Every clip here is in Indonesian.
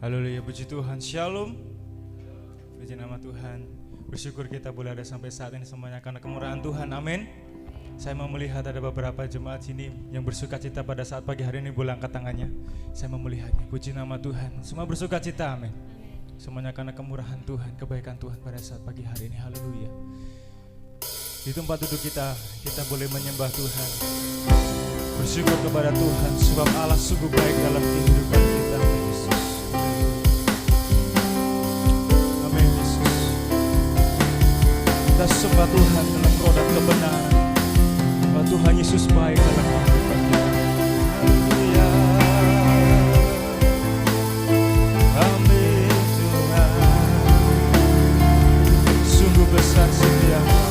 Haleluya, puji Tuhan. Shalom. Puji nama Tuhan. Bersyukur kita boleh ada sampai saat ini semuanya karena kemurahan Tuhan. Amin. Saya mau melihat ada beberapa jemaat sini yang bersuka cita pada saat pagi hari ini, boleh angkat tangannya. Saya mau melihatnya. Puji nama Tuhan. Semua bersuka cita. Amin. Semuanya karena kemurahan Tuhan, kebaikan Tuhan pada saat pagi hari ini. Haleluya. Di tempat duduk kita boleh menyembah Tuhan. Bersyukur kepada Tuhan sebab Allah sungguh baik dalam kehidupan kita. Yesus. Amin Yesus. Kita sembah Tuhan dalam roda kebenaran. Bahwa Tuhan Yesus baik dalam kehidupan kita. Haleluya. Amin Tuhan. Sungguh besar setiamu.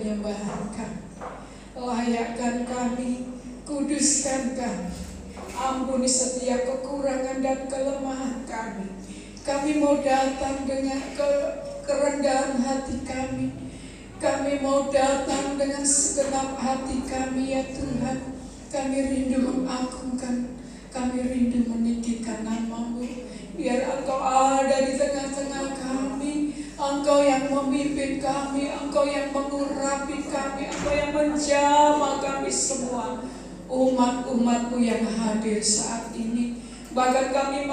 penyembahan kami. Layakkan kami, kuduskan kami, ampuni setiap kekurangan dan kelemahan kami. Kami mau datang dengan kerendahan hati kami. Kami mau datang dengan segenap hati kami ya Tuhan. Kami rindu mengagungkan, kami rindu meninggikan nama-Mu. Biar Engkau ada di tengah-tengah kami. Engkau yang memimpin kami, Engkau yang mengurapi kami, Engkau yang menjamah kami semua. Umat-umat-Mu yang hadir saat ini. Bahkan kami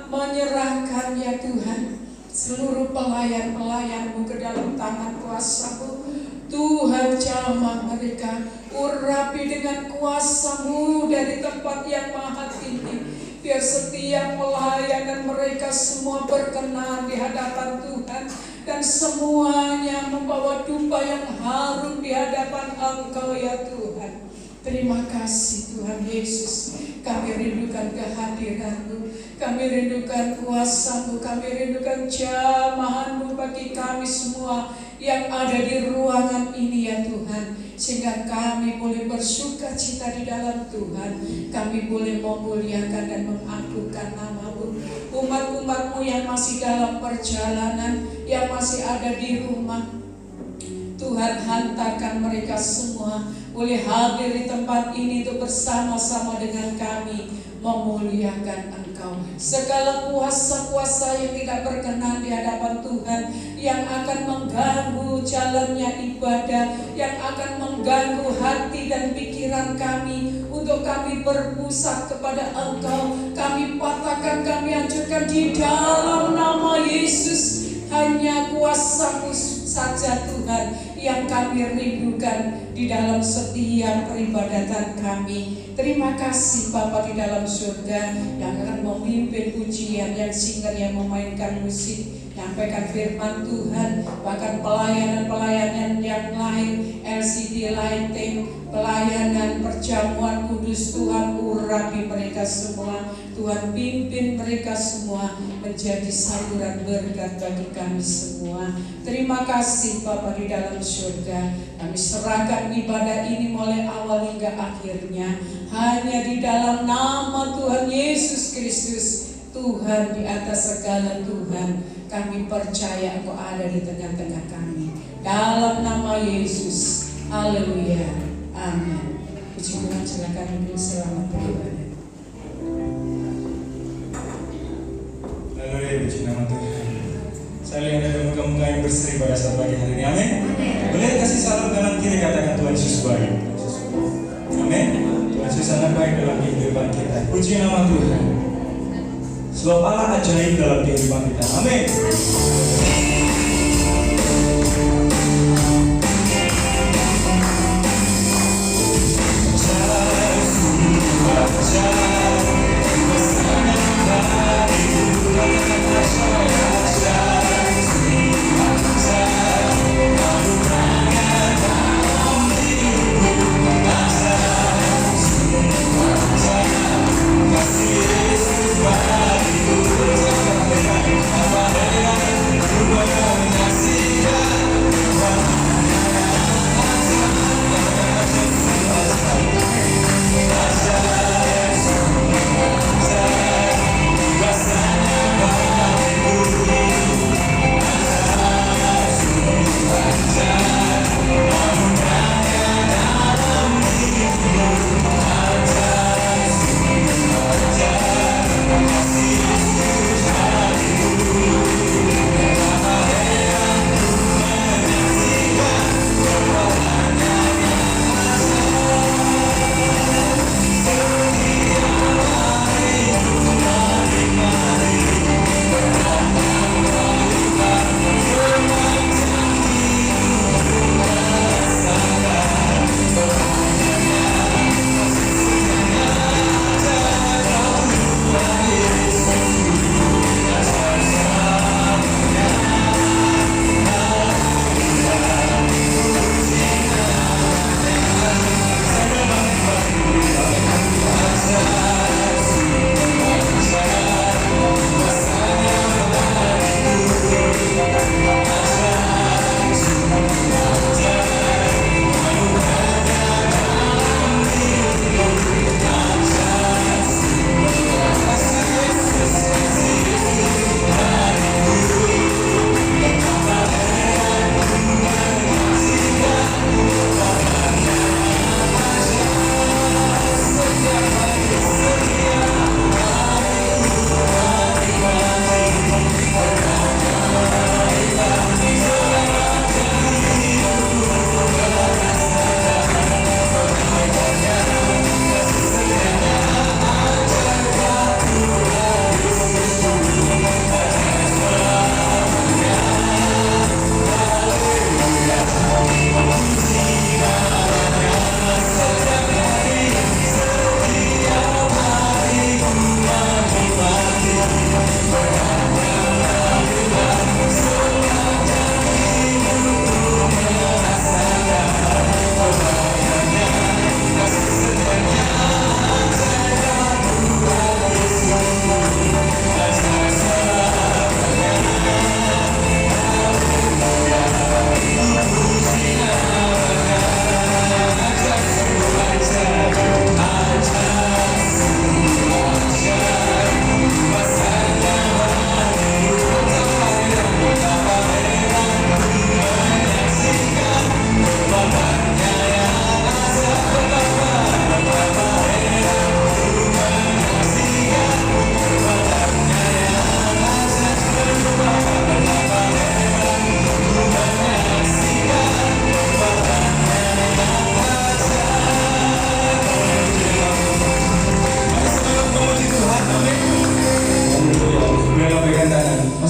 menyerahkan ya Tuhan seluruh pelayan-pelayan-Mu ke dalam tangan kuasa-Mu. Tuhan jamah mereka, urapi dengan kuasa-Mu dari tempat yang maha tinggi. Biar setiap pelayanan mereka semua berkenan di hadapan Tuhan. Dan semuanya membawa dupa yang harum di hadapan Engkau ya Tuhan. Terima kasih Tuhan Yesus. Kami rindukan kehadiran-Mu, kami rindukan kuasa-Mu, kami rindukan jamahan-Mu bagi kami semua yang ada di ruangan ini ya Tuhan. Sehingga kami boleh bersuka cita di dalam Tuhan. Kami boleh memuliakan dan mengagungkan nama-Mu. Umat-umat-Mu yang masih dalam perjalanan, yang masih ada di rumah, Tuhan hantarkan mereka semua boleh hadir di tempat ini untuk bersama-sama dengan kami memuliakan Engkau. Segala kuasa-kuasa yang tidak berkenan di hadapan Tuhan, yang akan mengganggu jalannya ibadah, yang akan mengganggu hati dan pikiran kami untuk kami berpusat kepada Engkau, kami patahkan, kami hancurkan di dalam nama Yesus. Hanya kuasa-Mu saja Tuhan yang kami rindukan di dalam setiap peribadatan kami. Terima kasih Bapa di dalam surga yang akan memimpin pujian, yang singer, yang memainkan musik, nyampaikan firman Tuhan, bahkan pelayanan-pelayanan yang lain, LCD lighting, pelayanan perjamuan kudus. Tuhan urapi mereka semua, Tuhan pimpin mereka semua menjadi saluran berkat bagi kami semua. Terima kasih Bapa di dalam surga. Kami serahkan ibadah ini mulai awal hingga akhirnya hanya di dalam nama Tuhan Yesus Kristus, Tuhan di atas segala Tuhan. Kami percaya Engkau ada di tengah-tengah kami. Dalam nama Yesus. Haleluya. Amin. Puji Tuhan, silakan duduk, selamat beribadah. Haleluya, puji nama Tuhan. Saya lihat ada muka-muka yang berseri pada saat pagi hari ini. Amin. Boleh kasih salam kanan kiri, katakan Tuhan Yesus baik. Amin. Tuhan Yesus sangat baik dalam kehidupan kita. Puji nama Tuhan. Sebab Allah ajaib dalam kehidupan kita. Amin.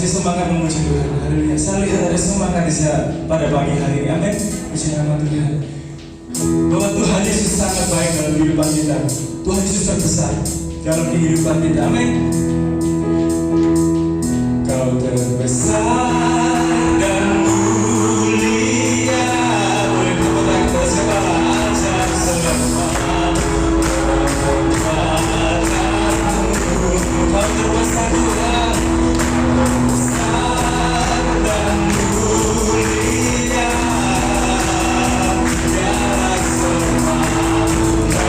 masih semangat memuji Tuhan. Haleluya. Saya lihat ada semangat di sana pada pagi hari ini. Amin. Puji nama Tuhan. Bahwa Tuhan Yesus sangat baik dalam kehidupan kita. Tuhan Yesus terbesar dalam kehidupan kita. Amin. Kau terbesar dan mulia. Boleh tepuk tangan kepada siapa aja semua. Kau terbesar Tuhan. Besar dan mulia. Biarlah semua haleluya.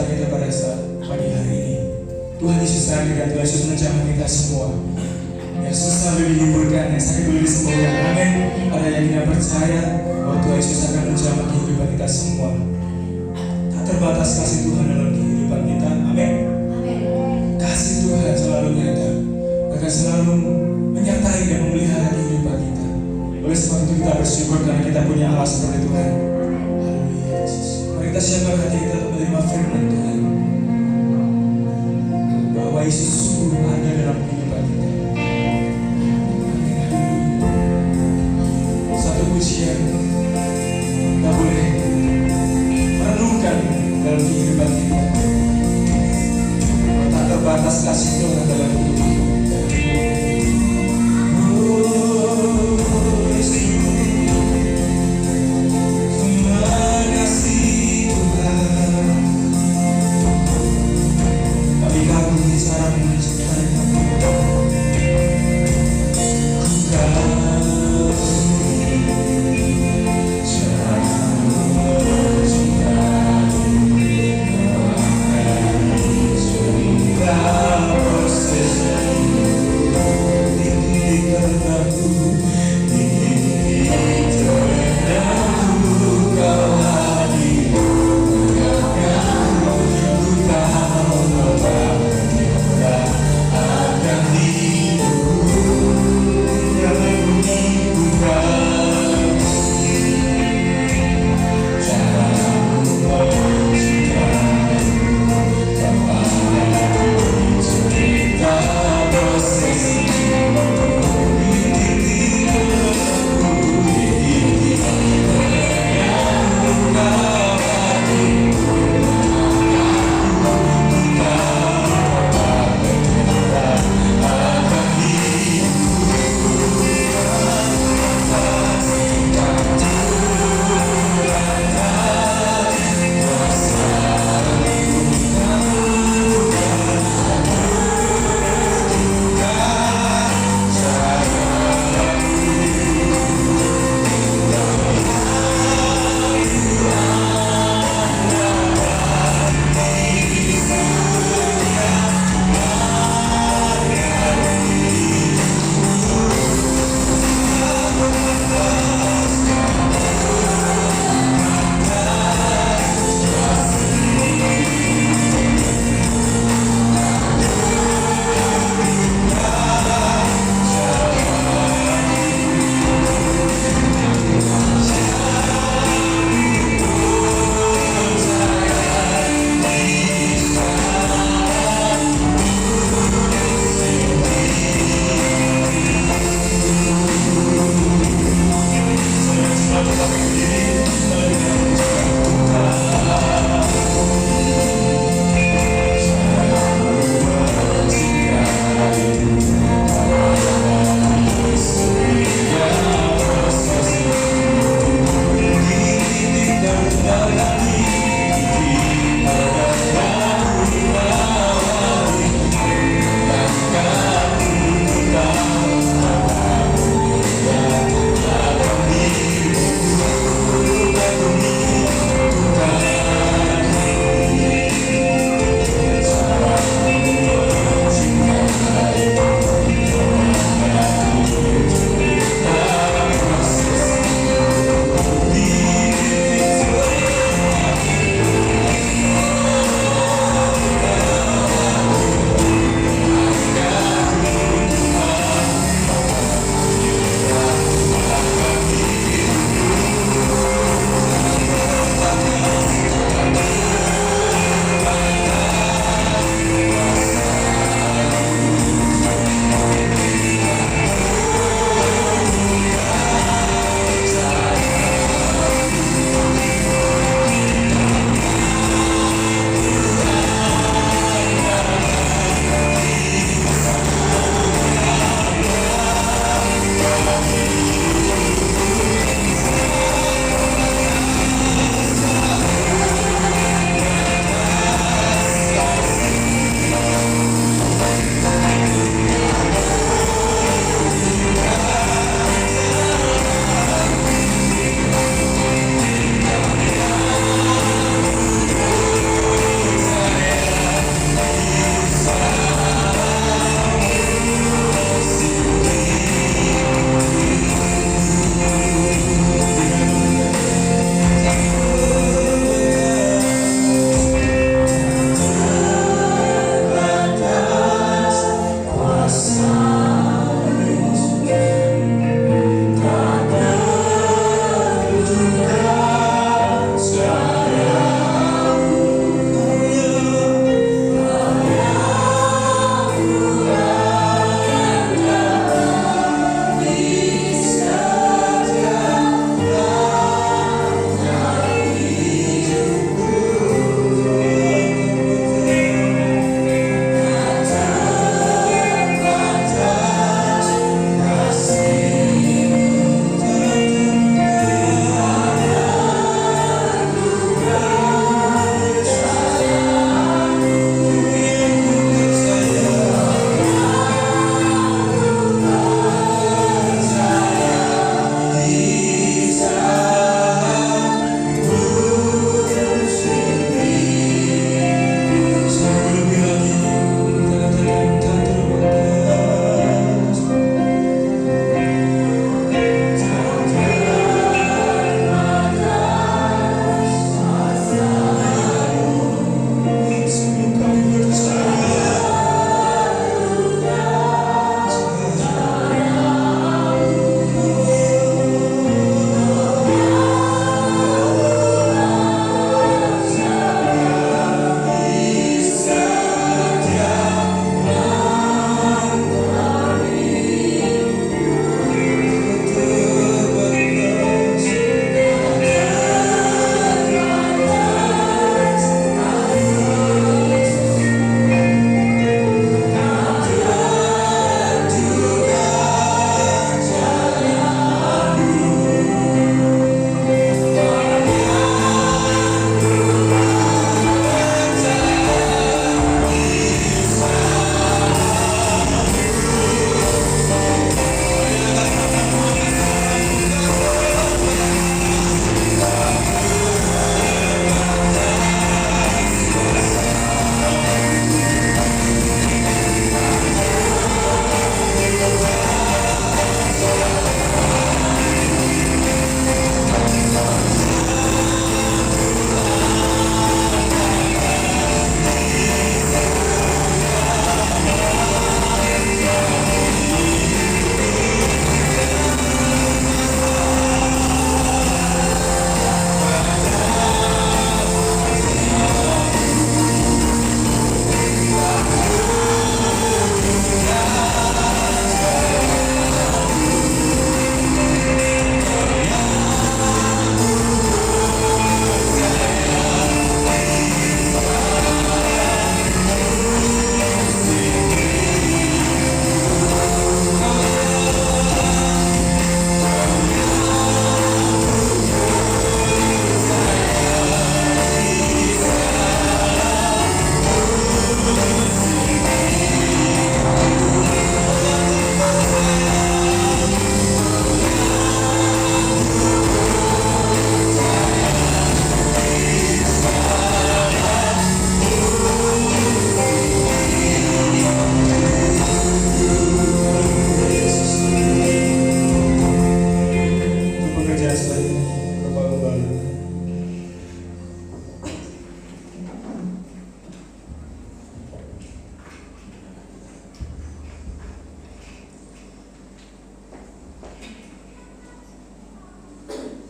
kita pada saat pagi hari ini. Tuhan Yesus hadir dan Tuhan Yesus menjamah kita semua. Yang susah boleh dihiburkan, yang sakit boleh disembuhkan. Amin. Ada yang tidak percaya bahwa Tuhan Yesus akan menjamah kehidupan kita semua. Tak terbatas kasih Tuhan dalam kehidupan kita. Amin. Kasih Tuhan selalu nyata, akan selalu menyertai dan memelihara kehidupan kita. Oleh sebab itu kita bersyukur karena kita punya Allah seperti Tuhan. Haleluya Yesus. Mari kita siapkan hati kita untuk menerima firman Tuhan, bahwa Yesus sungguh ada dalam kehidupan kita. Satu pujian kita boleh merenungkan dalam kehidupan kita. Tak terbatas kasih Tuhan dalam hidup kita. Precision.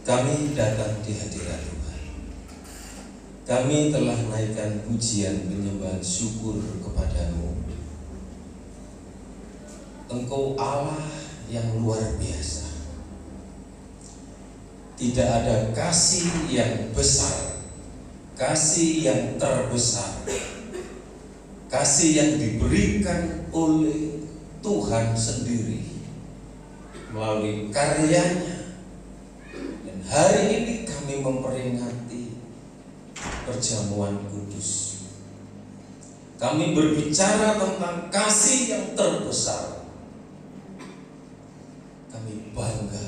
kami datang di hadirat Tuhan. Kami telah naikkan pujian penyembahan syukur kepadamu. Engkau Allah yang luar biasa. Tidak ada kasih yang besar, kasih yang terbesar, kasih yang diberikan oleh Tuhan sendiri melalui karyanya. Dan hari ini kami memperingati perjamuan kudus. Kami berbicara tentang kasih yang terbesar. Kami bangga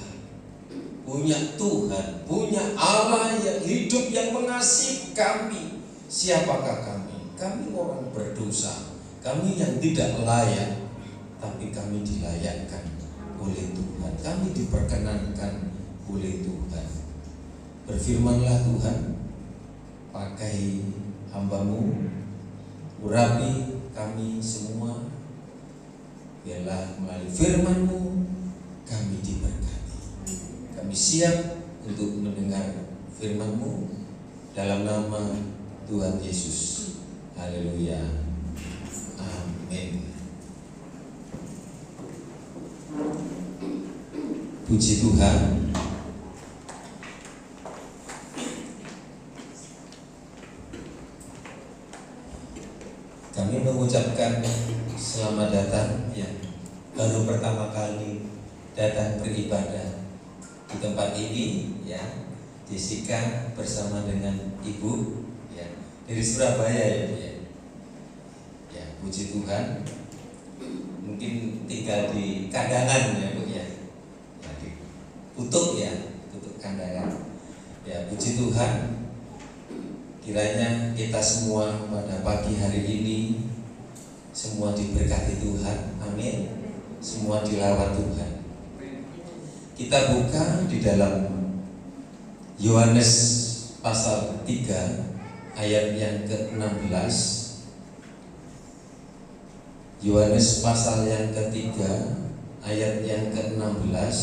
punya Tuhan, punya Allah yang hidup, yang mengasihi kami. Siapakah kami? Kami orang berdosa, kami yang tidak layak, tapi kami dilayakkan oleh Tuhan. Kami diperkenankan oleh Tuhan. Berfirmanlah Tuhan, pakai hamba-Mu, urapi kami semua. Biarlah melalui firman-Mu kami diberkati. Kami siap untuk mendengar firman-Mu dalam nama Tuhan Yesus. Haleluya. Amin. Puji Tuhan. Kami mengucapkan selamat datang yang baru pertama kali datang beribadah di tempat ini, ya. Jessica bersama dengan Ibu, ya, dari Surabaya, ya. Ya, puji Tuhan. Mungkin tinggal di kandangan, ya Bu, ya. Ya, di Kutuk, ya, Kutuk kandangan. Ya, puji Tuhan. Kiranya kita semua pada pagi hari ini semua diberkati Tuhan. Amin. Semua dilawat Tuhan. Kita buka di dalam Yohanes pasal 3 ayat yang ke-16. Yohanes pasal yang ketiga ayat yang ke-16.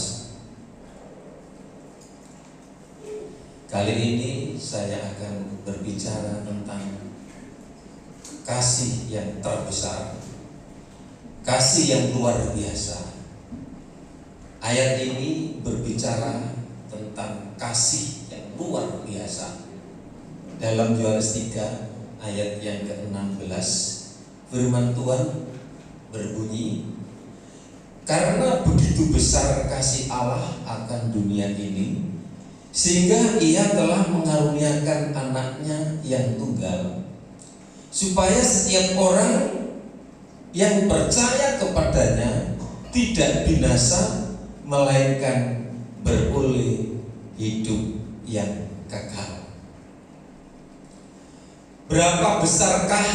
Kali ini saya akan berbicara tentang kasih yang terbesar, kasih yang luar biasa. Ayat ini berbicara tentang kasih yang luar biasa. Dalam Yohanes 3 ayat yang ke-16, firman Tuhan berbunyi, karena begitu besar kasih Allah akan dunia ini, sehingga Ia telah mengaruniakan anaknya yang tunggal, supaya setiap orang yang percaya kepadanya tidak binasa, melainkan beroleh hidup yang kekal. Berapa besarkah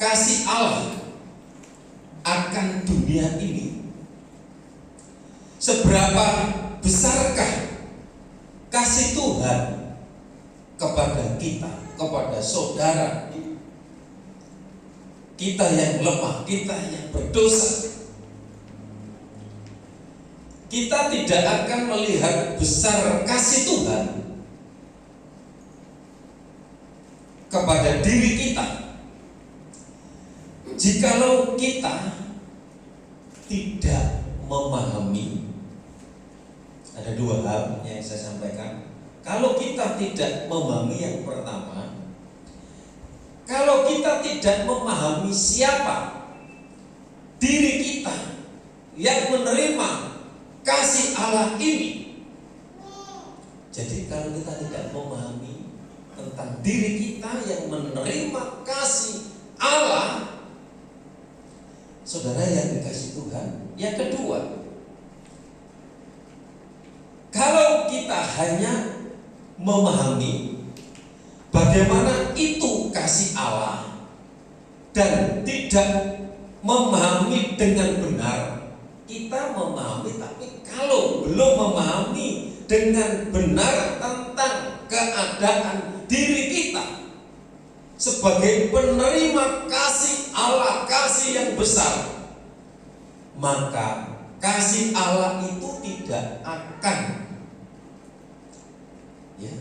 kasih Allah akan dunia ini? Seberapa besarkah kasih Tuhan kepada kita, kepada saudara kita yang lemah, kita yang berdosa? Kita tidak akan melihat besar kasih Tuhan kepada diri kita jikalau kita tidak memahami. Ada dua hal yang saya sampaikan. Kalau kita tidak memahami, yang pertama, kalau kita tidak memahami siapa diri kita yang menerima kasih Allah ini. Jadi kalau kita tidak memahami tentang diri kita yang menerima kasih Allah, saudara yang dikasih Tuhan. Yang kedua, kalau kita hanya memahami bagaimana itu kasih Allah dan tidak memahami dengan benar, kita memahami, tapi kalau belum memahami dengan benar tentang keadaan diri kita sebagai penerima kasih Allah, kasih yang besar, maka kasih Allah itu tidak akan Ya.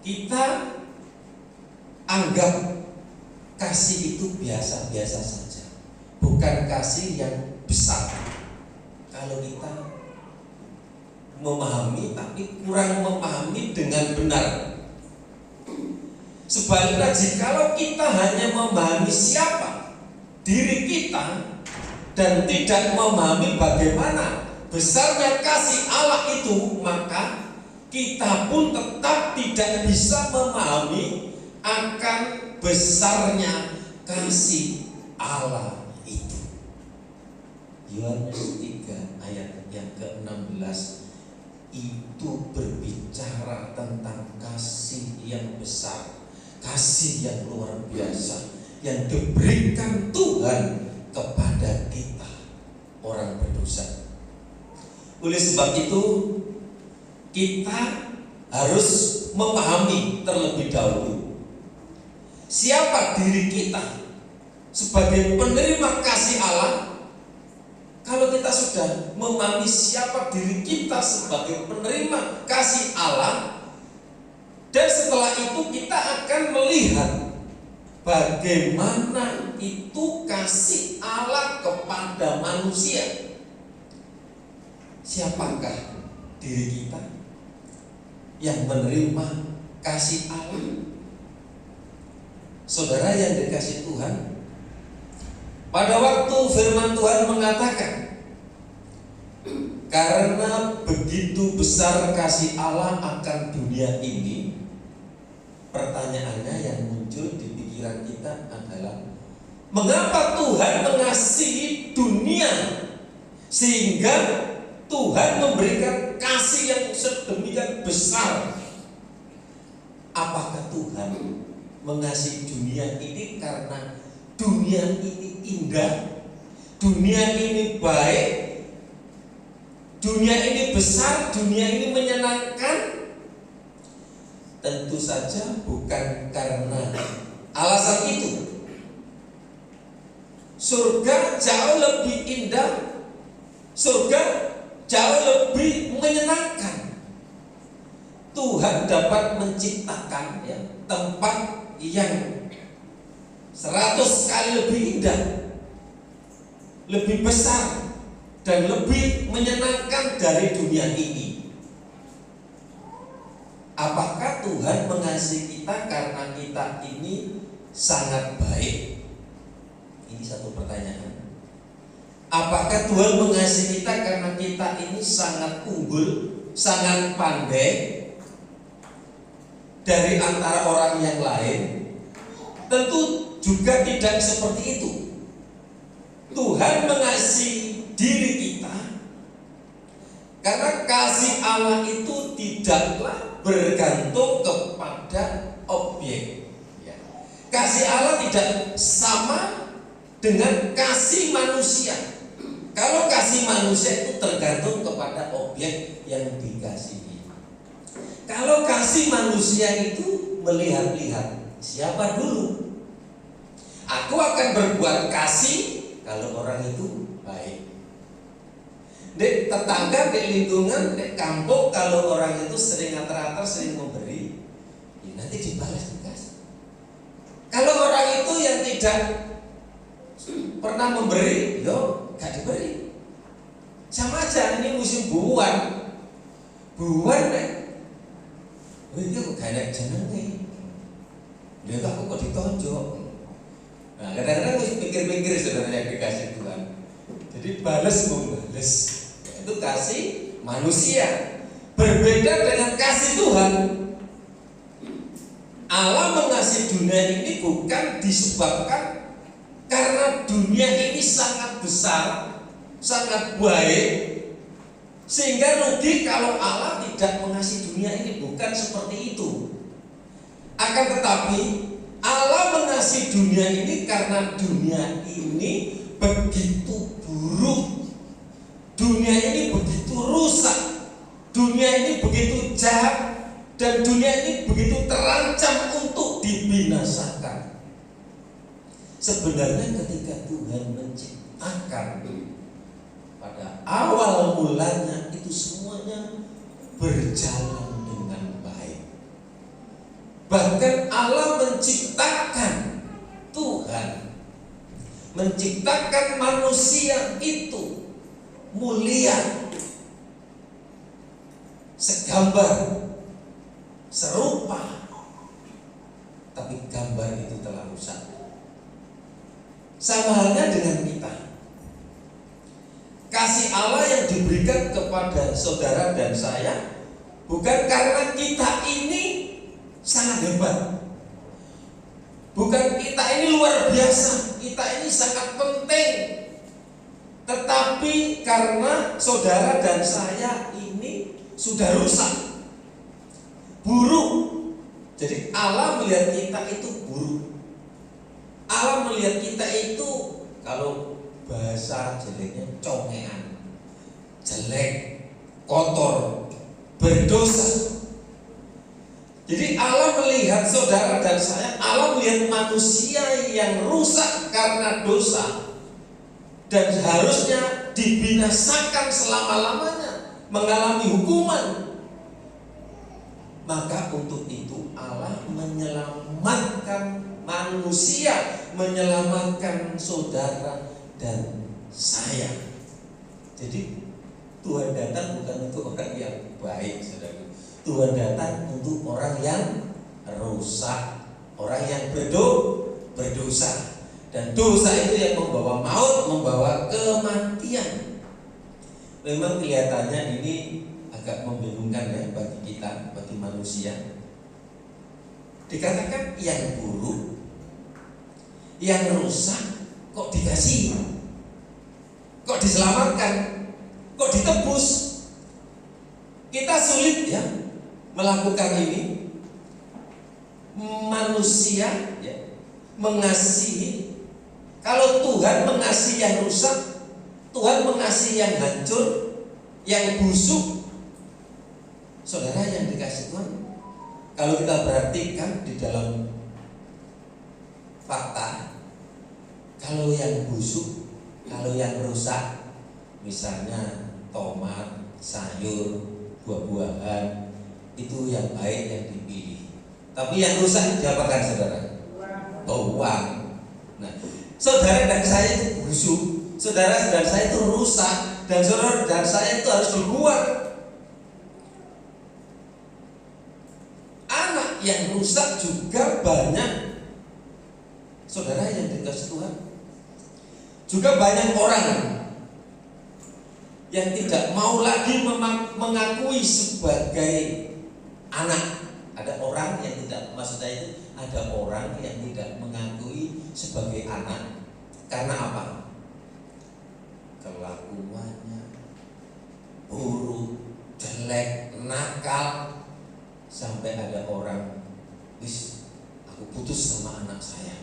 Kita anggap kasih itu biasa-biasa saja, bukan kasih yang besar. Kalau kita memahami tapi kurang memahami dengan benar. Sebaliknya, jikalau kita hanya memahami siapa diri kita dan tidak memahami bagaimana besarnya kasih Allah itu, maka kita pun tetap tidak bisa memahami akan besarnya kasih Allah itu. Yohanes 3 ayat yang ke-16 itu berbicara tentang kasih yang besar, kasih yang luar biasa yang diberikan Tuhan kepada kita orang berdosa. Oleh sebab itu kita harus memahami terlebih dahulu siapa diri kita sebagai penerima kasih Allah. Kalau kita sudah memahami siapa diri kita sebagai penerima kasih Allah, dan setelah itu kita akan melihat bagaimana itu kasih Allah kepada manusia. Siapakah diri kita yang menerima kasih Allah? Saudara yang dikasihi Tuhan, pada waktu firman Tuhan mengatakan, karena begitu besar kasih Allah akan dunia ini, pertanyaannya yang muncul di pikiran kita adalah, mengapa Tuhan mengasihi dunia sehingga Tuhan memberikan kasih yang sedemikian besar? Apakah Tuhan mengasihi dunia ini karena dunia ini indah, dunia ini baik, dunia ini besar, dunia ini menyenangkan? Tentu saja bukan karena alasan itu. Surga jauh lebih indah, surga jauh lebih menyenangkan. Tuhan dapat menciptakan tempat yang 100 kali lebih indah, lebih besar, dan lebih menyenangkan dari dunia ini. Apakah Tuhan mengasihi kita karena kita ini sangat baik? Ini satu pertanyaan. Apakah Tuhan mengasihi kita karena kita ini sangat unggul, sangat pandai dari antara orang yang lain? Tentu juga tidak seperti itu. Tuhan mengasihi diri kita karena kasih Allah itu tidaklah bergantung kepada objek. Kasih Allah tidak sama dengan kasih manusia. Kalau kasih manusia itu tergantung kepada objek yang dikasihi. Kalau kasih manusia itu melihat-lihat, siapa dulu? Aku akan berbuat kasih kalau orang itu baik. Di tetangga, di lingkungan, di kampung, kalau orang itu sering atar-atar, sering memberi, ya nanti dibalas dikasih. Kalau orang itu yang tidak pernah memberi, yo gak diberi. Sama aja, ini musim buwan. Buwan nek, ini kok gak ada jenenge. Lihat aku kok ditonjok. Nah, kadang-kadang harus pikir-pikir sebenarnya dikasih Tuhan. Jadi balas membales, itu kasih manusia. Berbeda dengan kasih Tuhan. Allah mengasihi dunia ini bukan disebabkan karena dunia ini sangat besar, sangat baik, sehingga rugi kalau Allah tidak mengasihi dunia ini. Bukan seperti itu. Akan tetapi Allah mengasihi dunia ini karena dunia ini begitu buruk, dunia ini begitu rusak, dunia ini begitu jahat, dan dunia ini begitu terancam untuk dibinasakan. Sebenarnya ketika Tuhan menciptakan, pada awal mulanya itu semuanya berjalan dengan baik. Allah menciptakan, Tuhan menciptakan manusia itu mulia, segambar, serupa, tapi gambar itu telah rusak. Sama halnya dengan kita. Kasih Allah yang diberikan kepada saudara dan saya bukan karena kita ini sangat hebat, bukan kita ini luar biasa, kita ini sangat penting, tetapi karena saudara dan saya ini sudah rusak, buruk. Jadi Allah melihat kita itu buruk. Allah melihat kita itu, kalau bahasa jeleknya, congean, jelek, kotor, berdosa. Jadi Allah melihat saudara dan saya, Allah melihat manusia yang rusak karena dosa dan harusnya dibinasakan selama-lamanya, mengalami hukuman. Maka untuk itu Allah menyelamatkan manusia, menyelamatkan saudara dan saya. Jadi Tuhan datang bukan untuk orang yang baik, saudara. Tuhan datang untuk orang yang rusak, orang yang berdosa. Dan dosa itu yang membawa maut, membawa kematian. Memang kelihatannya ini agak membingungkan ya bagi kita, bagi manusia. Dikatakan yang buruk, yang rusak kok dikasih, kok diselamatkan, kok ditebus. Kita sulit ya melakukan ini. Manusia ya, mengasihi. Kalau Tuhan mengasihi yang rusak, Tuhan mengasihi yang hancur, yang busuk. Saudara yang dikasih Tuhan, kalau kita perhatikan di dalam fakta, kalau yang busuk, kalau yang rusak, misalnya tomat, sayur, buah-buahan, itu yang baik yang dipilih. Tapi yang rusak diapakan saudara? Uang. Nah, saudara dan saya itu busuk, saudara dan saya itu rusak, dan saudara dan saya itu harus dibuang. Anak yang rusak juga banyak, saudara yang dikasih Tuhan. Juga banyak orang yang tidak mau lagi mengakui sebagai anak. Ada orang yang tidak, maksud saya itu ada orang yang tidak mengakui sebagai anak. Karena apa? Kelakuannya buruk, jelek, nakal. Sampai ada orang, aku putus sama anak saya.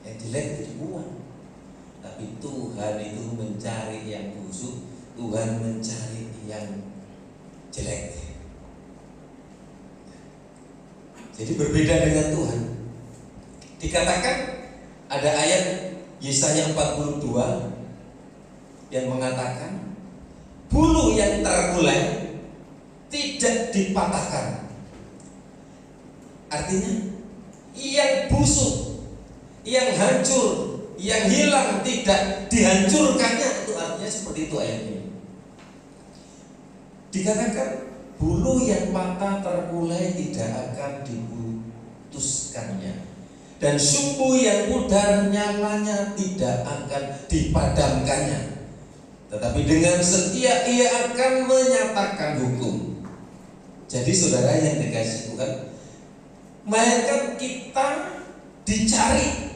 Yang jelek itu dibuang. Tapi Tuhan itu mencari yang busuk, Tuhan mencari yang jelek. Jadi berbeda dengan Tuhan. Dikatakan ada ayat Yesaya 42 yang mengatakan bulu yang terkulai tidak dipatahkan. Artinya yang busuk, yang hancur, yang hilang tidak dihancurkannya. Itu artinya seperti itu ayatnya. Dikatakan bulu yang patah terkulai tidak akan diputuskannya, dan sumbu yang pudar nyalanya tidak akan dipadamkannya. Tetapi dengan setia ia akan menyatakan hukum. Jadi saudara yang dikasih Tuhan, melainkan kita dicari,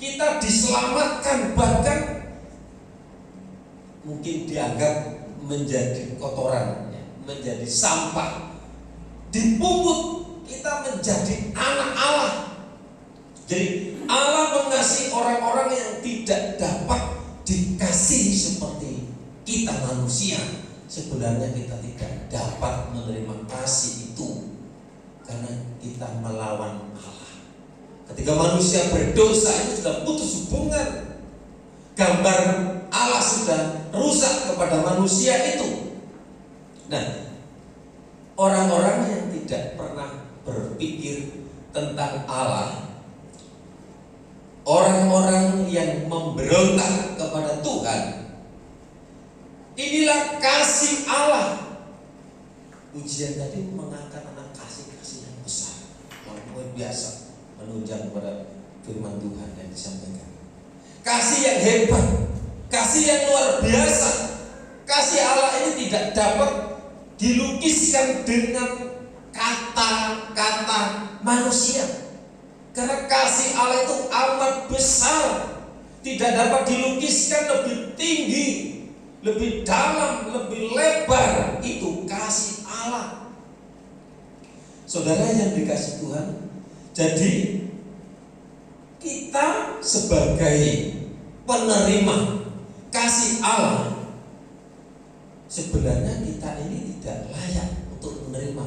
kita diselamatkan, bahkan mungkin dianggap menjadi kotoran, menjadi sampah, dipungut, kita menjadi anak Allah. Jadi Allah mengasihi orang-orang yang tidak dapat dikasihi seperti kita manusia. Sebenarnya kita tidak dapat menerima kasih itu karena kita melawan Allah. Ketika manusia berdosa itu sudah putus hubungan, gambar Allah sudah rusak kepada manusia itu. Nah, orang-orang yang tidak pernah berpikir tentang Allah, orang-orang yang memberontak kepada Tuhan, inilah kasih Allah. Ujian tadi mengangkat anak kasih yang besar, yang luar biasa, menunjang kepada firman Tuhan yang disampaikan. Kasih yang hebat, kasih yang luar biasa. Kasih Allah ini tidak dapat dilukiskan dengan kata-kata manusia, karena kasih Allah itu amat besar, tidak dapat dilukiskan lebih tinggi, lebih dalam, lebih lebar. Itu kasih Allah. Saudara yang dikasih Tuhan, jadi kita sebagai penerima kasih Allah, sebenarnya kita ini tidak layak untuk menerima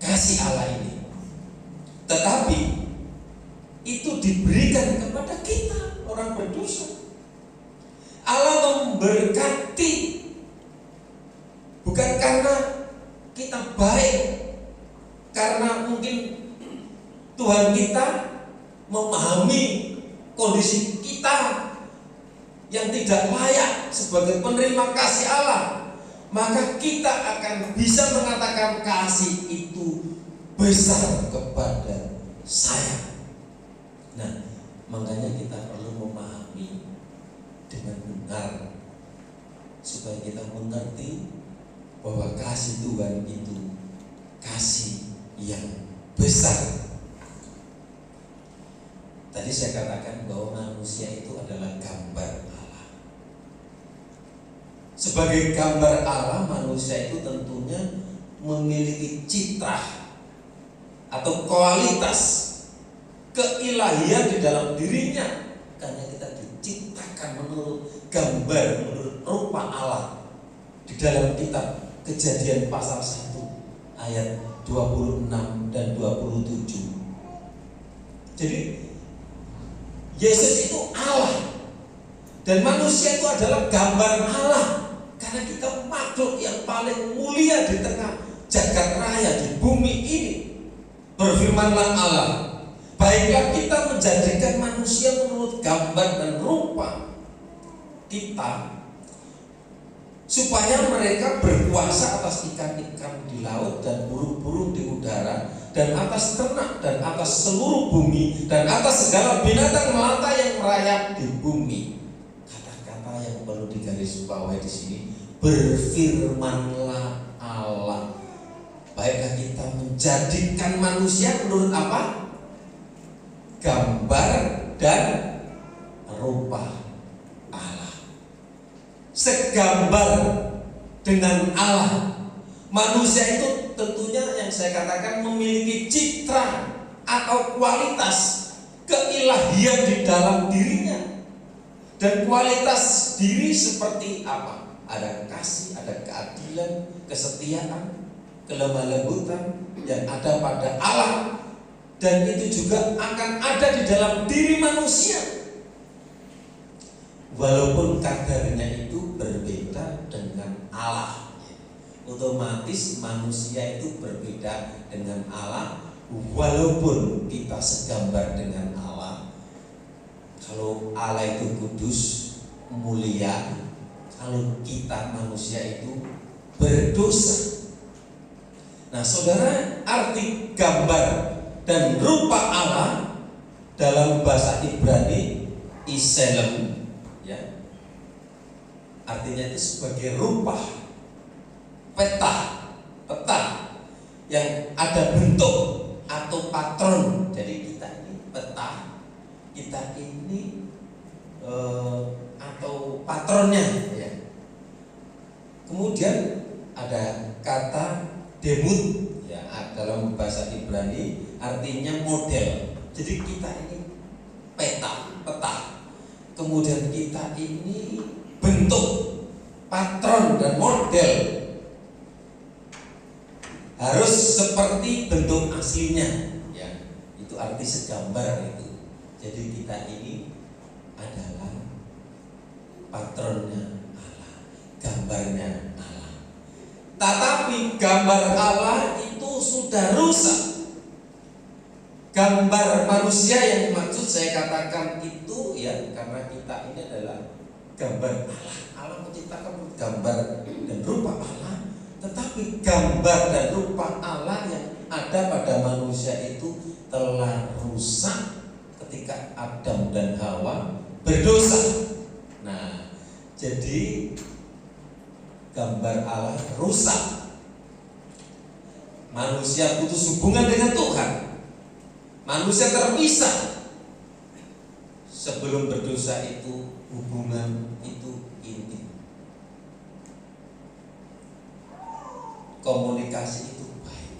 kasih Allah ini, tetapi itu diberikan kepada kita, orang berdosa. Allah memberkati bukan karena kita baik, karena mungkin Tuhan kita memahami kondisi kita yang tidak layak sebagai penerima kasih Allah, maka kita akan bisa mengatakan kasih itu besar kepada saya. Nah, makanya kita perlu memahami dengan benar supaya kita mengerti bahwa kasih Tuhan itu kasih yang besar. Tadi saya katakan bahwa manusia itu adalah gambar Allah. Sebagai gambar Allah, manusia itu tentunya memiliki citra atau kualitas keilahian di dalam dirinya, karena kita diciptakan menurut gambar, menurut rupa Allah. Di dalam kitab Kejadian pasal 1 ayat 26 dan 27. Jadi Yesus itu Allah dan manusia itu adalah gambar Allah, karena kita makhluk yang paling mulia di tengah jagat raya di bumi ini. Berfirmanlah Allah, baiklah kita menjadikan manusia menurut gambar dan rupa kita, supaya mereka berkuasa atas ikan-ikan di laut dan burung-burung di udara, dan atas ternak, dan atas seluruh bumi, dan atas segala binatang melata yang merayap di bumi. Kata-kata yang perlu digarisbawahi di sini, berfirmanlah Allah. Baiklah kita menjadikan manusia menurut apa? Gambar dan rupa Allah. Segambar dengan Allah. Manusia itu tentunya yang saya katakan memiliki citra atau kualitas keilahian di dalam dirinya. Dan kualitas diri seperti apa? Ada kasih, ada keadilan, kesetiaan, kelemah lembutan yang ada pada Allah, dan itu juga akan ada di dalam diri manusia. Walaupun kadarnya itu berbeda dengan Allah, otomatis manusia itu berbeda dengan Allah. Walaupun kita segambar dengan Allah, kalau Allah itu kudus, mulia, kalau kita manusia itu berdosa. Nah, saudara, arti gambar dan rupa Allah dalam bahasa Ibrani Iselem, ya, artinya itu sebagai rupa, peta yang ada bentuk atau patron. Jadi kita ini peta, kita ini atau patronnya, ya. Kemudian ada kata demut, ya, dalam bahasa Ibrani artinya model. Jadi kita ini peta. Kemudian kita ini bentuk, patron dan model. Harus seperti bentuk aslinya, ya. Itu arti segambar itu. Jadi kita ini adalah patronnya Allah, gambarnya Allah. Tetapi gambar Allah itu sudah rusak gambar manusia yang dimaksud saya katakan itu ya, karena kita ini adalah gambar Allah. Allah menciptakan gambar dan rupa Allah, tetapi gambar dan rupa Allah yang ada pada manusia itu telah rusak ketika Adam dan Hawa berdosa. Nah, jadi gambar Allah rusak. Manusia putus hubungan dengan Tuhan. Manusia terpisah. Sebelum berdosa itu hubungan itu intim. Komunikasi itu baik.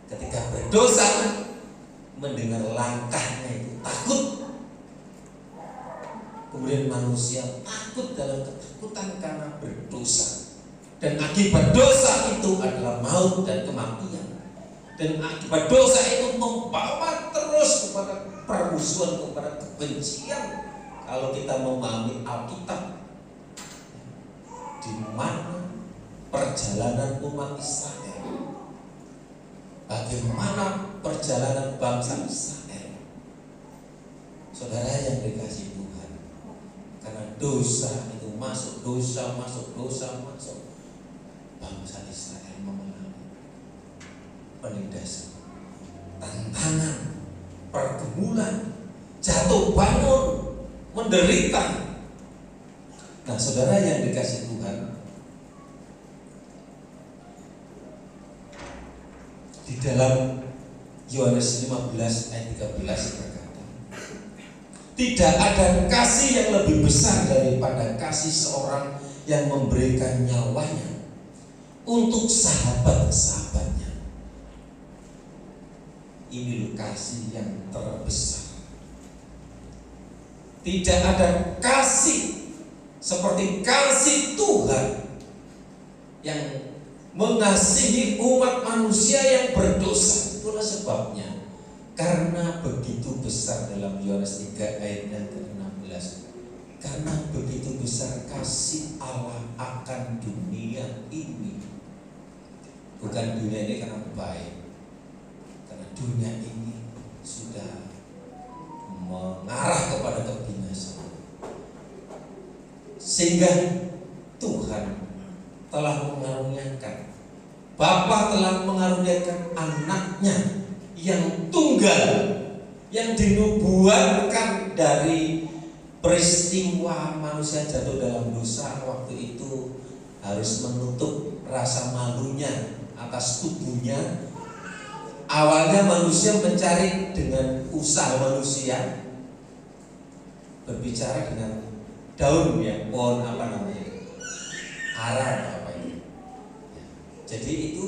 Ketika berdosa, mendengar langkahnya itu takut. Kemudian manusia takut dalam ketakutan karena berdosa. Dan akibat dosa itu adalah maut dan kematian. Dan akibat dosa itu membawa terus kepada permusuhan, kepada kebencian. Kalau kita memahami Alkitab, di mana perjalanan umat Israel, bagaimana perjalanan bangsa Israel, saudara yang dikasihi Tuhan, karena dosa itu masuk, bangsa Israel mengalami penindasan, tantangan, pergumulan, jatuh bangun, menderita. Nah, saudara yang dikasihi Tuhan, di dalam Yohanes 15 ayat 13 berkata, tidak ada kasih yang lebih besar daripada kasih seorang yang memberikan nyawanya untuk sahabat-sahabatnya. Ini kasih yang terbesar. Tidak ada kasih seperti kasih Tuhan yang mengasihi umat manusia yang berdosa. Itulah sebabnya, karena begitu besar, dalam Yohanes 3 ayat yang ke-16, karena begitu besar kasih Allah akan dunia ini. Bukan dunia ini karena baik, karena dunia ini sudah mengarah kepada kebinasaan. Sehingga Tuhan telah mengaruniakan, Bapa telah mengaruniakan anaknya yang tunggal, yang dinubuatkan dari peristiwa manusia jatuh dalam dosa. Waktu itu harus menutup rasa malunya atas tubuhnya. Awalnya manusia mencari dengan usaha manusia, berbicara dengan daun ya, pohon apa namanya, ara atau apa itu. Jadi itu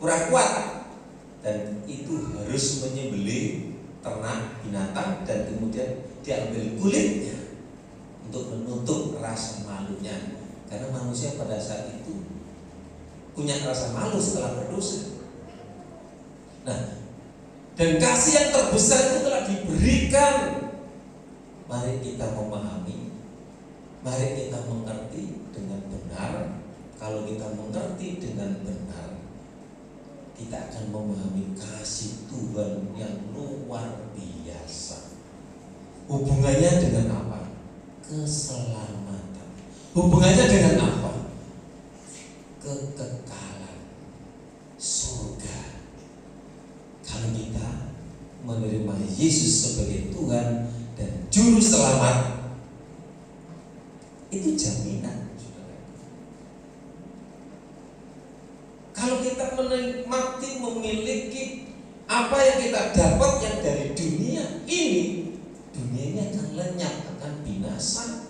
kurang kuat, dan itu harus menyembelih ternak binatang dan kemudian diambil kulitnya untuk menutup rasa malunya, karena manusia pada saat itu punya rasa malu setelah berdosa. Nah, dan kasih yang terbesar itu telah diberikan. Mari kita memahami, mari kita mengerti dengan benar. Kalau kita mengerti dengan benar, kita akan memahami kasih Tuhan yang luar biasa. Hubungannya dengan apa? Keselamatan. Hubungannya dengan apa? Kekekalan surga. Kalau kita menerima Yesus sebagai Tuhan dan Juru Selamat, itu jaminan, saudara. Kalau kita menikmati, memiliki apa yang kita dapat yang dari dunia ini, dunia ini akan lenyap, akan binasa.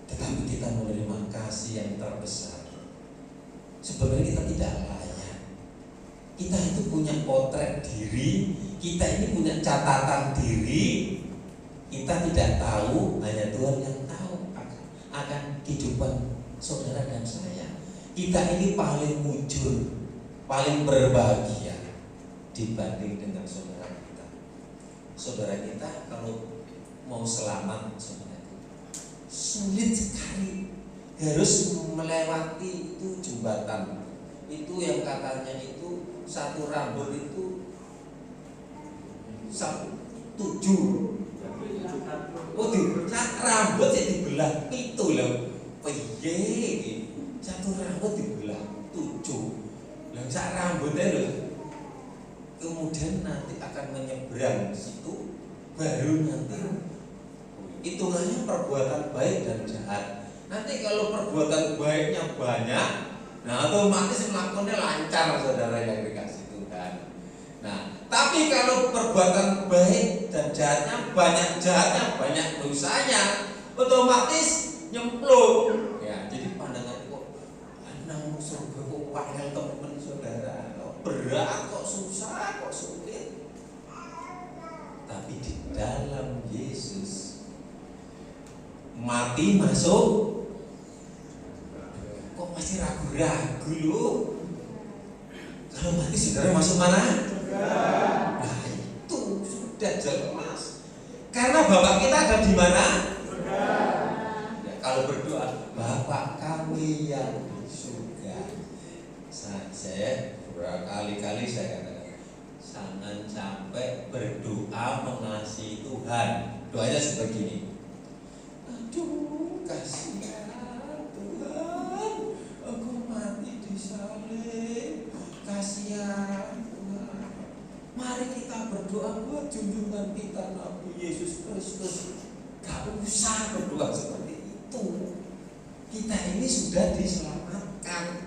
Tetapi kita menerima kasih yang terbesar. Sebenarnya kita tidak layak. Kita itu punya potret diri, kita ini punya catatan diri. Kita tidak tahu, hanya Tuhan yang tahu akan kehidupan saudara dan saya. Kita ini paling mujur, paling berbahagia dibanding dengan saudara kita. Saudara kita kalau mau selamat, saudara, sulit sekali. Harus melewati itu jembatan. Itu yang katanya itu satu rambut itu 7. Oh, rambut sih dibelah 7 lho. Piye iki? Satu rambut dibelah 7. Lah sak rambutnya lho. Kemudian nanti akan menyeberang situ, baru nanti hitungannya perbuatan baik dan jahat. Nanti kalau perbuatan baiknya banyak, nah otomatis melakukannya lancar, saudara yang dikasih Tuhan. Nah, tapi kalau perbuatan baik dan jahatnya banyak dosanya, otomatis nyemplung. Ya, jadi pandangan kok nang surga kok panel temen saudara, berat kok susah kok sulit. Tapi di dalam Yesus mati masuk, kok masih ragu-ragu loh. Kalau mati saudara masuk mana? Nah itu sudah jelas. Karena Bapak kita ada di mana? Ya, kalau berdoa, Bapak kami yang di surga. Saya berkali-kali saya katakan, jangan sampai berdoa mengasihi Tuhan. Doanya sebegini. Aduh, kasihan Tuhan, aku mati di salib. Kasihan Tuhan. Mari kita berdoa buat junjungan kita Nabi Yesus Kristus. Gak usah berdoa seperti itu. Kita ini sudah diselamatkan.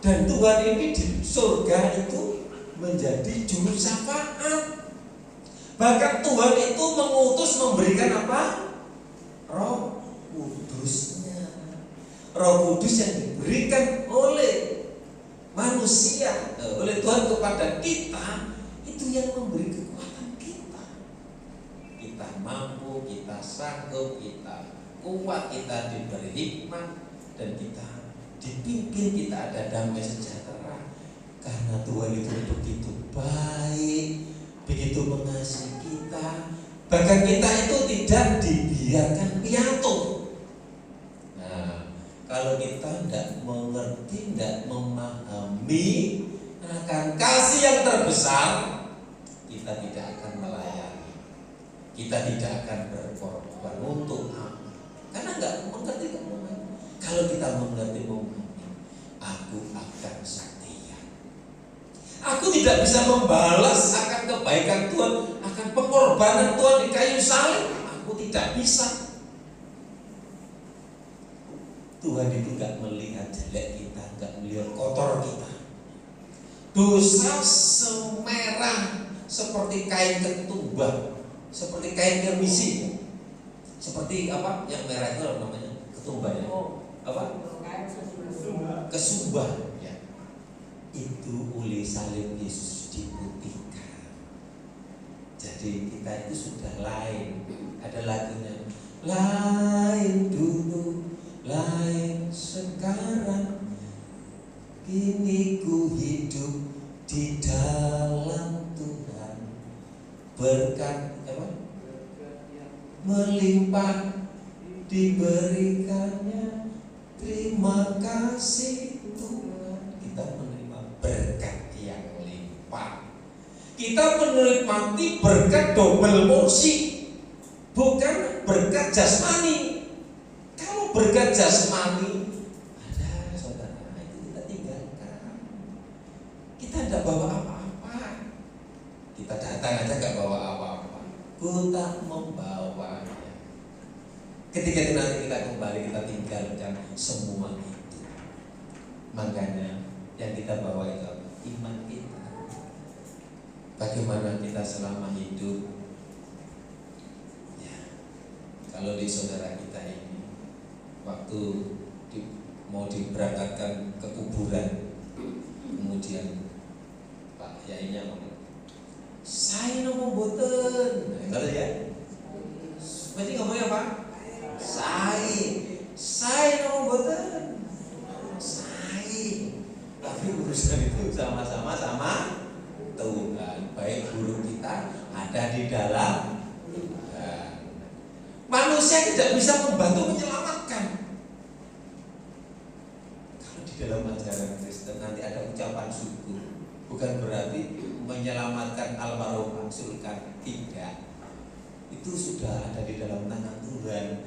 Dan Tuhan ini di surga itu menjadi juru syafaat. Bahkan Tuhan itu mengutus memberikan apa? Roh Kudusnya. Roh Kudus yang diberikan oleh manusia, oleh Tuhan kepada kita, itu yang memberi kekuatan kita. Kita mampu, kita sanggup, kita kuat, kita diberi hikmat, dan kita dipimpin, kita ada damai sejahtera. Karena Tuhan itu begitu baik, begitu mengasihi kita. Bahkan kita itu tidak dibiarkan piatu. Nah, kalau kita tidak mengerti, tidak memahami akan kasih yang terbesar, kita tidak akan melayani. Kita tidak akan berkorban untuk apa? Karena nggak mengerti kemudian. Kalau kita mengerti memahami, aku akan setia. Aku tidak bisa membalas akan kebaikan Tuhan, akan pengorbanan Tuhan di kayu salib. Aku tidak bisa. Tuhan itu gak melihat jelek kita, gak melihat kotor kita. Dosa semerah seperti kain ketumbar, seperti kain kemisi. Seperti apa? Yang merah itu namanya ketumbar ya? Apa? Kesumbar ya. Itu oleh salib Yesus diputihkan. Jadi kita itu sudah lain. Ada lagunya, lain dulu, lain sekarang, kini ku hidup di dalam Tuhan. Berkat apa? Melimpah diberikannya. Terima kasih Tuhan. Kita menerima berkat yang limpah. Kita menikmati berkat double porsi, bukan berkat jasmani. Kalau berkat jasmani, ada saudara, itu kita tinggalkan. Kita tidak bawa apa-apa. Kita datang aja gak bawa apa-apa. Kita membawanya. Ketika itu nanti kita kembali, kita tinggalkan semua itu. Makanya yang kita bawa itu iman kita. Bagaimana kita selama hidup. Ya, kalau di saudara kita ini, waktu mau diberangkatkan ke kuburan, kemudian Pak Yainya ngomong, saya ngomong boten, enggak ya? Berarti ngomongnya apa? Saya ngomong boten, tapi urusan itu sama-sama sama Tuhan. Baik buruk kita ada di dalam Tuhan. Manusia tidak bisa membantu menyelamatkan. Kalau di dalam ajaran Kristen nanti ada ucapan syukur, Bukan berarti menyelamatkan almarhum Sulkan, tidak. Itu sudah ada di dalam tangan Tuhan.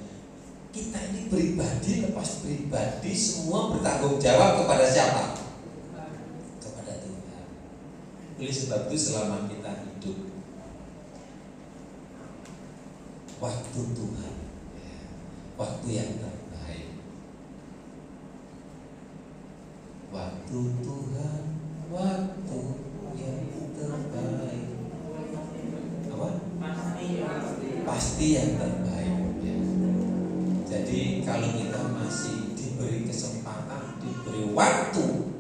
Kita ini pribadi lepas pribadi, semua bertanggung jawab kepada siapa? Kepada Tuhan. Oleh sebab itu selama kita hidup, waktu Tuhan, waktu yang terbaik. Waktu Tuhan, waktu yang terbaik. Apa? Pasti yang terbaik. Ya. Jadi kalau kita masih diberi kesempatan, diberi waktu,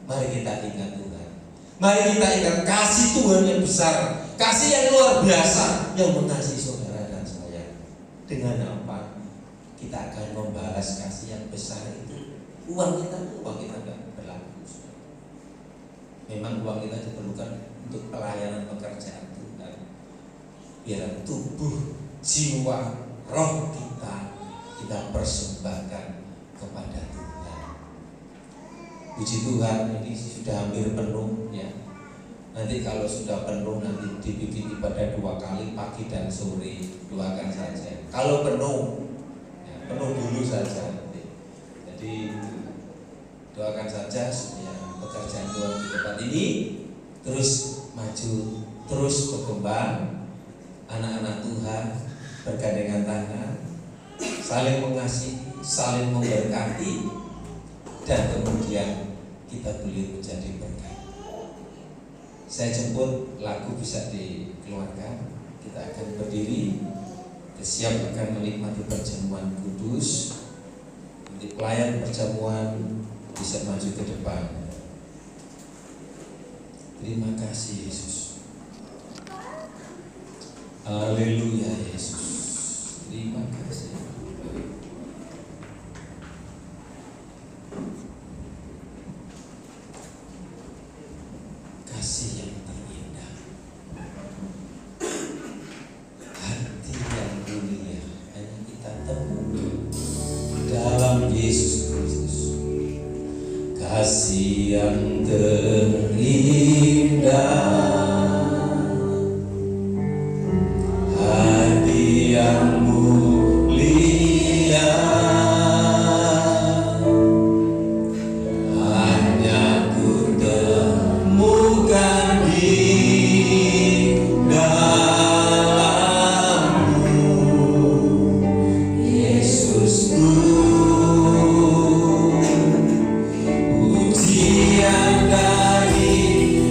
mari kita ingat Tuhan. Mari kita ingat kasih Tuhan yang besar, kasih yang luar biasa yang mengasihi saudara dan saya. Dengan apa? Kita akan membalas kasih yang besar itu. Uang kita nggak berlaku. Memang uang kita diperlukan untuk pelayanan pekerjaan Tuhan. Biar tubuh, jiwa, roh kita persembahkan kepada Tuhan. Puji Tuhan, ini sudah hampir penuh ya. Nanti kalau sudah penuh nanti dibikin ibadah 2 kali, pagi dan sore, doakan saja. Kalau penuh, ya, penuh dulu saja nanti. Jadi doakan saja supaya pekerjaan Tuhan di tempat ini terus maju, terus berkembang. Anak-anak Tuhan bergandengan tangan, saling mengasihi, saling memberkati, dan kemudian kita boleh menjadi berkat. Saya jemput lagu bisa dikeluarkan. Kita akan berdiri, siap akan menikmati perjamuan kudus. Nanti pelayan perjamuan bisa maju ke depan. Terima kasih Yesus. Haleluya Yesus. Terima kasih. Kasih yang terindah, hati yang mulia hanya kita temukan dalam Yesus Kristus. Kasih yang terindah, hati yang mulia, hanya ku temukan di dalam-Mu, Yesusku. Pujian dari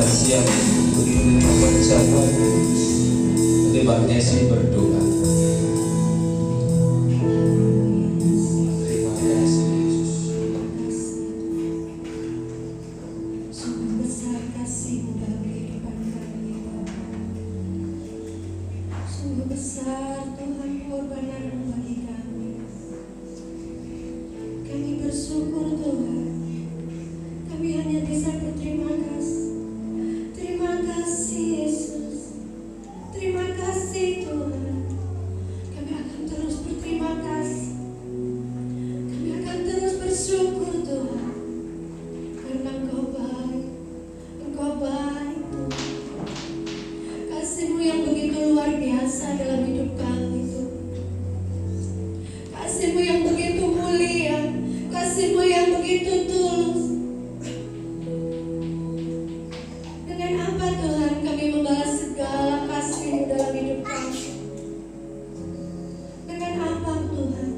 siap memperjabat. Nanti Mbak Nesi berdoa. Terima kasih Yesus. Sungguh besar kasih-Mu dalam kehidupan kami, Bapa. Sungguh besar Tuhan pengorbanan-Mu bagi kami. Kami bersyukur Tuhan. Kami hanya bisa berterima kasih. Terima kasih Yesus. Terima kasih Tuhan. Kami akan terus berterima kasih. Kami akan terus bersyukur Tuhan. Karena Engkau baik. Engkau baik Tuhan. Kasih-Mu yang begitu luar biasa dalam hidup kami Tuhan. Kasih-Mu yang begitu mulia. Kasih-Mu yang begitu tulus. Dengan apa Tuhan kami membalas segala kasih-Mu dalam hidup kami? Dengan apa Tuhan?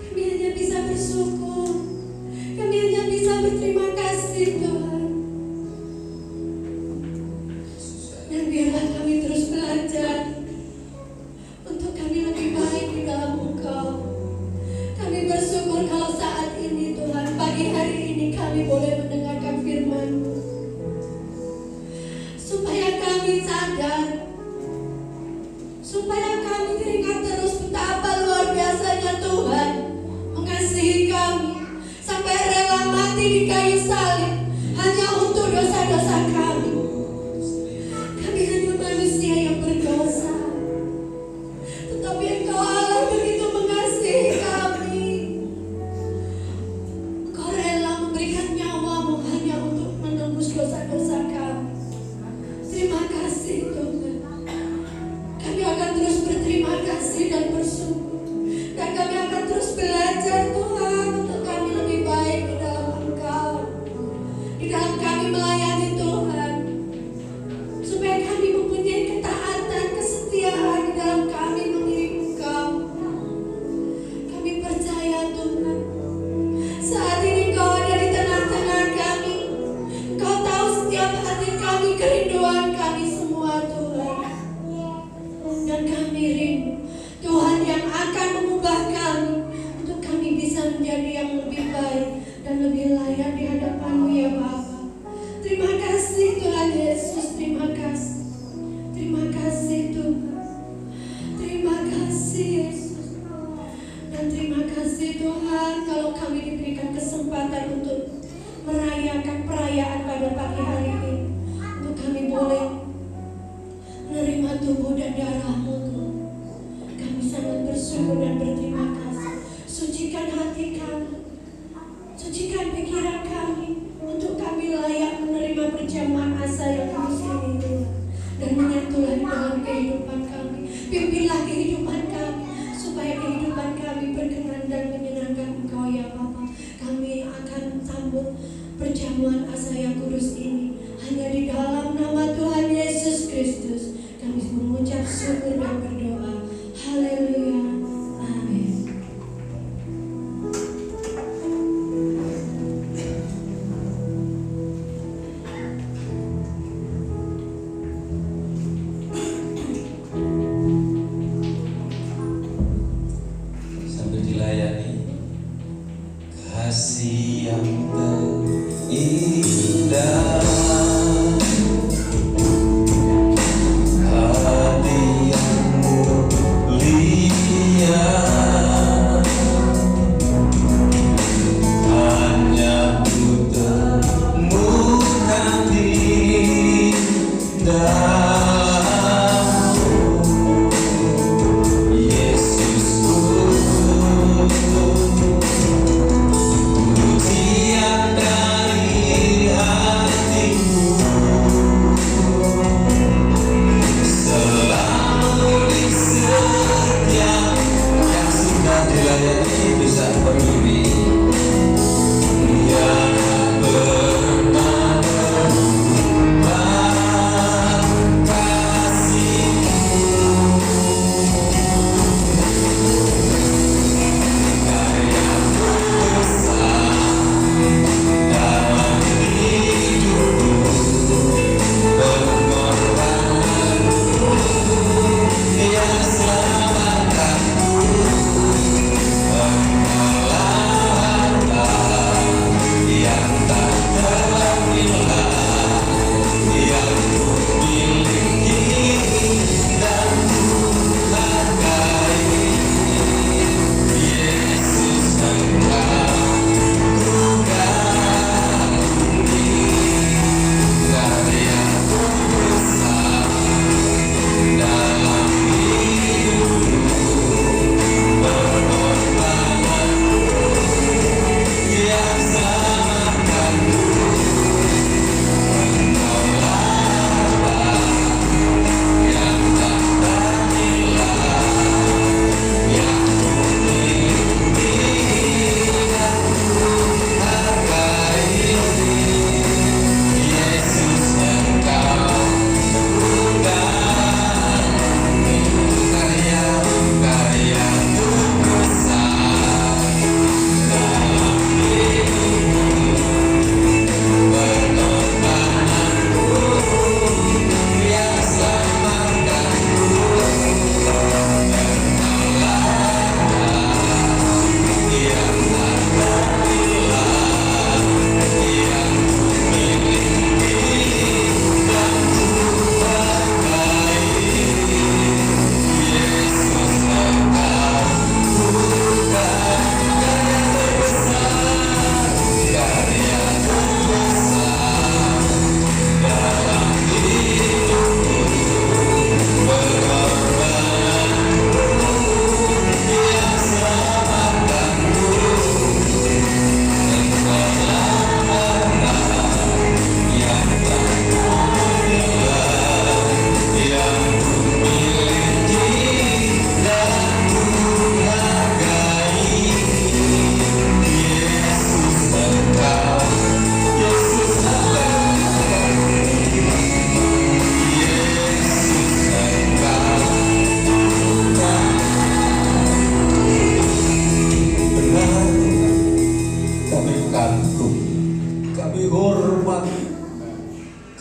Kami hanya bisa bersyukur. Kami hanya bisa berterima kasih Tuhan. Dan biarlah kami terus belajar untuk kami lebih baik di dalam Engkau. Kami bersyukur kalau saat ini Tuhan, pagi hari ini kami boleh mendengarkan firman-Mu. Supaya kami sadar, supaya kami teringat terus betapa luar biasanya Tuhan mengasihi kami sampai rela mati di kayu salib hanya untuk dosa-dosa kami. Kami hanya manusia yang berdosa, tetapi Engkau Allah begitu mengasihi kami. Engkau rela memberikan nyawa-Mu hanya untuk menembus dosa-dosa kami. Terima kasih Tuhan. Kami akan terus berterima kasih dan bersyukur. Dan kami akan terus belajar Tuhan untuk kami lebih baik di dalam Engkau. Di dalam kami melayani Tuhan. Supaya kami mempunyai ketaatan, kesetiaan di dalam kami mengiring Engkau. Kami percaya Tuhan. Saat ini Engkau ada di tengah-tengah kami. Engkau tahu setiap hati kami, kerinduan kami semua Tuhan. Dan kami rindu Tuhan yang akan mengubah kami untuk kami bisa menjadi yang lebih baik dan lebih layak di hadapan-Mu ya Bapa. Terima kasih Tuhan Yesus. Terima kasih. Terima kasih Tuhan. Terima kasih Yesus. Dan terima kasih Tuhan kalau kami diberikan kesempatan untuk merayakan perayaan pada pagi hari ini. Untuk kami boleh menerima tubuh dan darah-Mu Tuhan. Kami sangat bersyukur dan berterima kasih. Sucikan hati kami, sucikan pikiran kami, untuk kami layak menerima perjamuan asa yang kudus ini Tuhan. Dan menyatulah di dalam kehidupan kami. Pimpinlah kehidupan kami, supaya kehidupan kami berkenan dan menyenangkan Engkau ya Bapa. Kami akan sambut perjamuan asa yang kudus ini hanya di dalam nama Tuhan Yesus Kristus. Kami mengucap syukur dan berdoa. Haleluya. Amin. Sambil dilayani. Kasih yang terindah, hati yang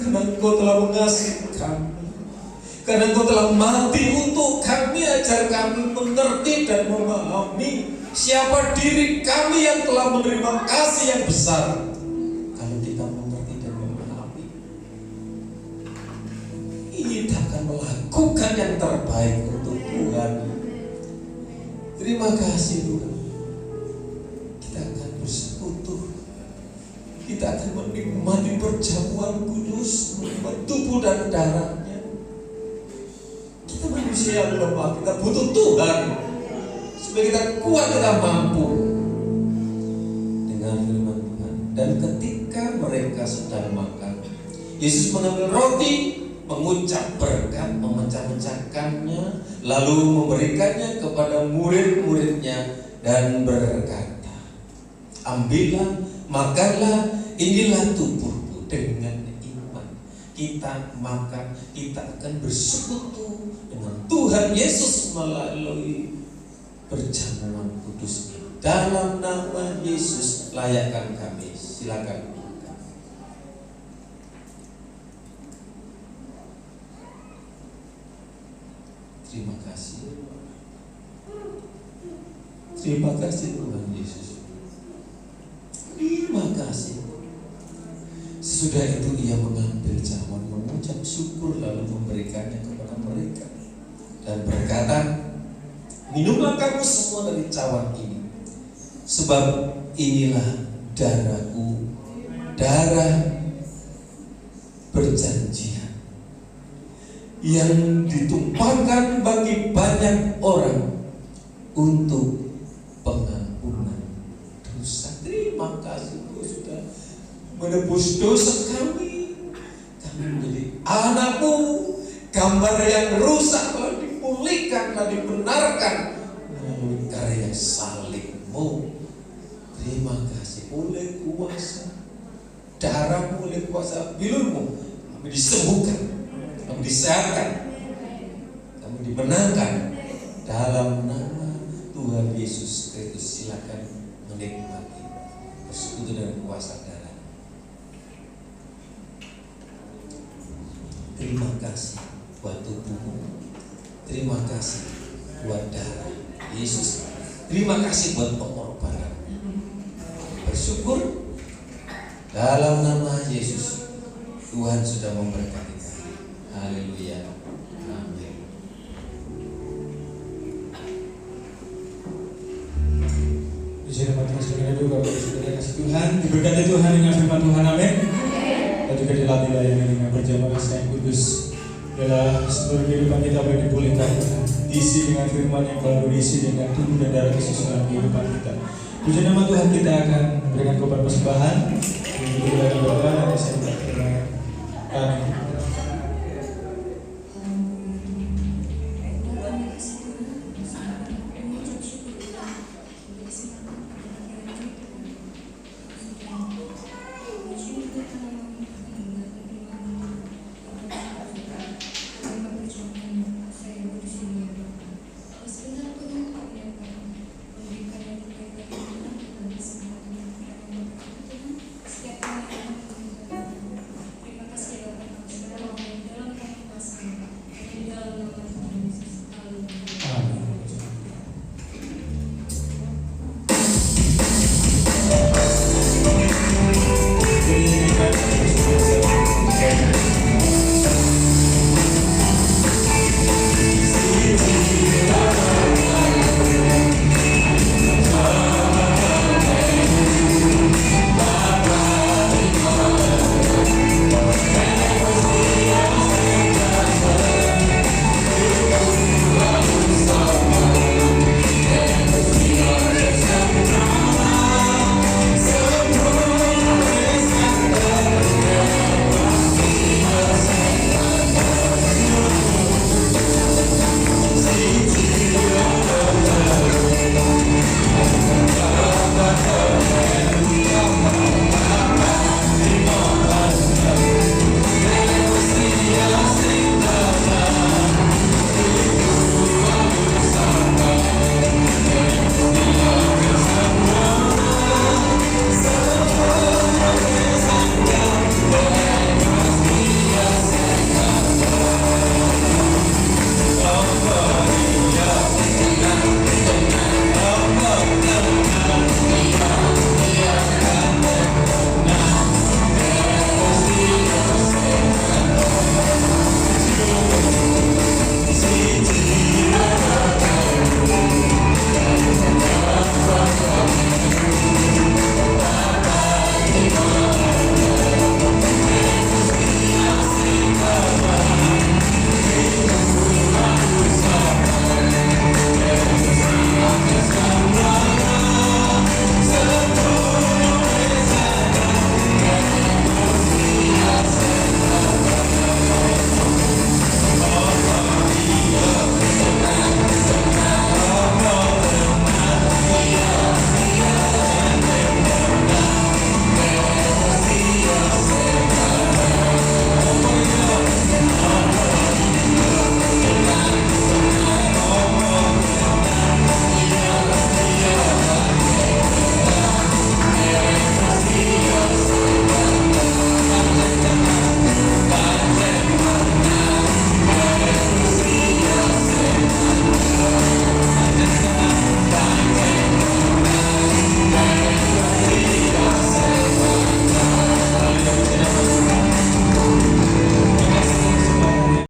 Karena Engkau telah mengasihi kami, karena Engkau telah mati untuk kami, ajar kami mengerti dan memahami siapa diri kami yang telah menerima kasih yang besar. Kalau kita mengerti dan memahami, kita akan melakukan yang terbaik untuk Tuhan. Terima kasih Tuhan. Kita akan bersekutu, kita akan menikmati perjamuan kudus, menikmati tubuh dan darahnya. Kita manusia yang lemah, kita butuh Tuhan supaya kita kuat, kita mampu dengan firman Tuhan. Dan ketika mereka sedang makan, Yesus mengambil roti, mengucap berkat, memecah-mecahkannya, lalu memberikannya kepada murid-muridnya dan berkata, ambillah, makanlah, inilah tubuhku. Dengan iman kita makan, kita akan bersekutu dengan Tuhan Yesus melalui perjamuan kudus. Dalam nama Yesus layakkan kami. Silakan makan. Terima kasih. Terima kasih Tuhan Yesus. Terima kasih. Sesudah itu ia mengambil cawan, mengucap syukur, lalu memberikannya kepada mereka dan berkata, minumlah kamu semua dari cawan ini, sebab inilah darahku, darah perjanjian yang ditumpahkan bagi banyak orang untuk pengampunan dosa. Terima kasih Tuhan sudah menebus dosa kami. Kami menjadi anak-Mu. Gambar yang rusak telah dipulihkan, telah dibenarkan melalui karya salib-Mu. Terima kasih. Oleh kuasa darah-Mu, oleh kuasa bilur-Mu, kami disembuhkan, kami disehatkan, kami dimenangkan. Dalam nama Tuhan Yesus Kristus, silakan menikmati bersekutu dengan kuasa darah. Terima kasih buat tubuhmu, terima kasih buat darah Yesus, terima kasih buat pengorbanan. Bersyukur dalam nama Yesus. Tuhan sudah memberkati kami. Haleluya. Amin. Puji nama Tuhan, saudara dulu Bapak Ibu saudara kasih Tuhan, diberkati Tuhan dengan firman Tuhan, amin. Dan juga dilatih layani dengan perjamuan kasih yang kudus. Biarlah seluruh kehidupan kita boleh dipulihkan, diisi dengan firman yang baru, diisi dengan tubuh dan darah Yesus dalam kehidupan kita. Puji nama Tuhan, kita akan berikan korban persembahan. Kita akan berdoa dan saya berdoa. Amin.